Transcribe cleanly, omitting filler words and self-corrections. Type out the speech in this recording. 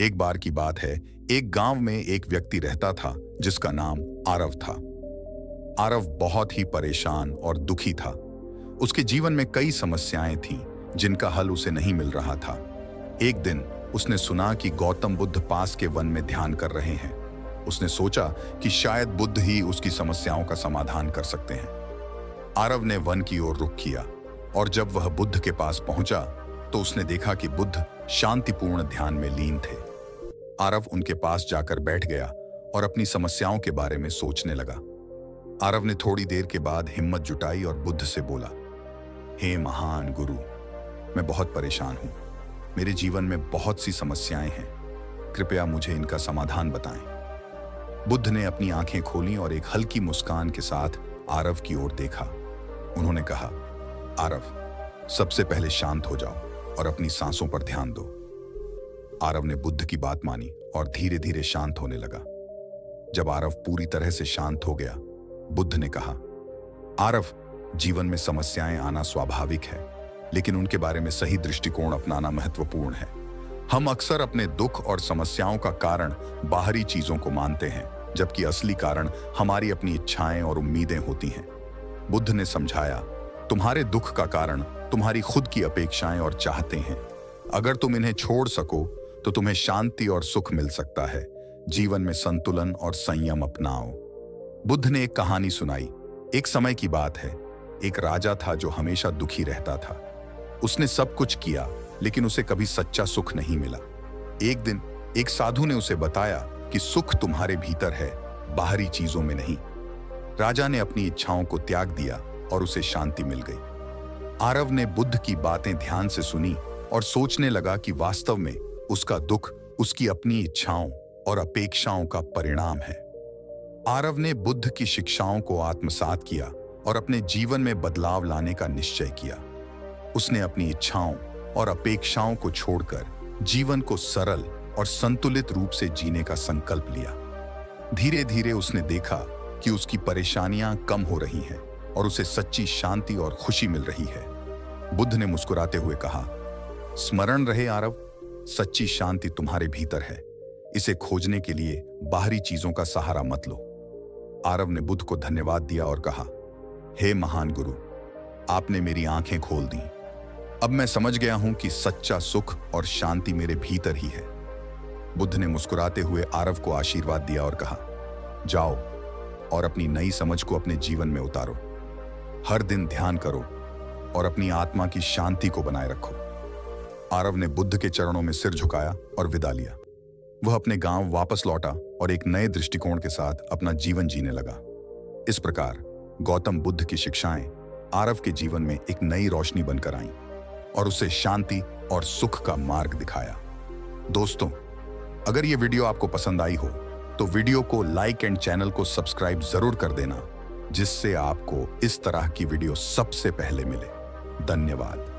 एक बार की बात है, एक गांव में एक व्यक्ति रहता था जिसका नाम आरव था। आरव बहुत ही परेशान और दुखी था। उसके जीवन में कई समस्याएं थीं जिनका हल उसे नहीं मिल रहा था। एक दिन उसने सुना कि गौतम बुद्ध पास के वन में ध्यान कर रहे हैं। उसने सोचा कि शायद बुद्ध ही उसकी समस्याओं का समाधान कर सकते हैं। आरव ने वन की ओर रुख किया और जब वह बुद्ध के पास पहुंचा तो उसने देखा कि बुद्ध शांतिपूर्ण ध्यान में लीन थे। आरव उनके पास जाकर बैठ गया और अपनी समस्याओं के बारे में सोचने लगा। आरव ने थोड़ी देर के बाद हिम्मत जुटाई और बुद्ध से बोला, हे महान गुरु, मैं बहुत परेशान हूं। मेरे जीवन में बहुत सी समस्याएं हैं। कृपया मुझे इनका समाधान बताएं। बुद्ध ने अपनी आंखें खोलीं और एक हल्की मुस्कान के साथ आरव की ओर देखा। उन्होंने कहा, आरव, सबसे पहले शांत हो जाओ और अपनी सांसों पर ध्यान दो। आरव ने बुद्ध की बात मानी और धीरे धीरे शांत होने लगा। जब आरव पूरी तरह से शांत हो गया, बुद्ध ने कहा, आरव, जीवन में समस्याएं आना स्वाभाविक है, लेकिन उनके बारे में सही दृष्टिकोण अपनाना महत्वपूर्ण है। हम अक्सर अपने दुख और समस्याओं का कारण बाहरी चीजों को मानते हैं, जबकि असली कारण हमारी अपनी इच्छाएं और उम्मीदें होती हैं। बुद्ध ने समझाया, तुम्हारे दुख का कारण तुम्हारी खुद की अपेक्षाएं और चाहते हैं। अगर तुम इन्हें छोड़ सको तो तुम्हें शांति और सुख मिल सकता है। जीवन में संतुलन और संयम अपनाओ। बुद्ध ने एक कहानी सुनाई। एक समय की बात है, एक राजा था जो हमेशा दुखी रहता था। उसने सब कुछ किया, लेकिन उसे कभी सच्चा सुख नहीं मिला। एक दिन एक साधु ने उसे बताया कि सुख तुम्हारे भीतर है, बाहरी चीजों में नहीं। राजा ने अपनी इच्छाओं को त्याग दिया और उसे शांति मिल गई। आरव ने बुद्ध की बातें ध्यान से सुनी और सोचने लगा कि वास्तव में उसका दुख उसकी अपनी इच्छाओं और अपेक्षाओं का परिणाम है। आरव ने बुद्ध की शिक्षाओं को आत्मसात किया और अपने जीवन में बदलाव लाने का निश्चय किया। उसने अपनी इच्छाओं और अपेक्षाओं को छोड़कर जीवन को सरल और संतुलित रूप से जीने का संकल्प लिया। धीरे धीरे उसने देखा कि उसकी परेशानियां कम हो रही हैं और उसे सच्ची शांति और खुशी मिल रही है। बुद्ध ने मुस्कुराते हुए कहा, स्मरण रहे आरव, सच्ची शांति तुम्हारे भीतर है। इसे खोजने के लिए बाहरी चीजों का सहारा मत लो। आरव ने बुद्ध को धन्यवाद दिया और कहा, हे महान गुरु, आपने मेरी आंखें खोल दी। अब मैं समझ गया हूं कि सच्चा सुख और शांति मेरे भीतर ही है। बुद्ध ने मुस्कुराते हुए आरव को आशीर्वाद दिया और कहा, जाओ और अपनी नई समझ को अपने जीवन में उतारो। हर दिन ध्यान करो और अपनी आत्मा की शांति को बनाए रखो। आरव ने बुद्ध के चरणों में सिर झुकाया और विदा लिया। वह अपने गांव वापस लौटा और एक नए दृष्टिकोण के साथ अपना जीवन जीने लगा। इस प्रकार गौतम बुद्ध की शिक्षाएं आरव के जीवन में एक नई रोशनी बनकर आईं और उसे शांति और सुख का मार्ग दिखाया। दोस्तों, अगर ये वीडियो आपको पसंद आई हो तो वीडियो को लाइक एंड चैनल को सब्सक्राइब जरूर कर देना, जिससे आपको इस तरह की वीडियो सबसे पहले मिले। धन्यवाद।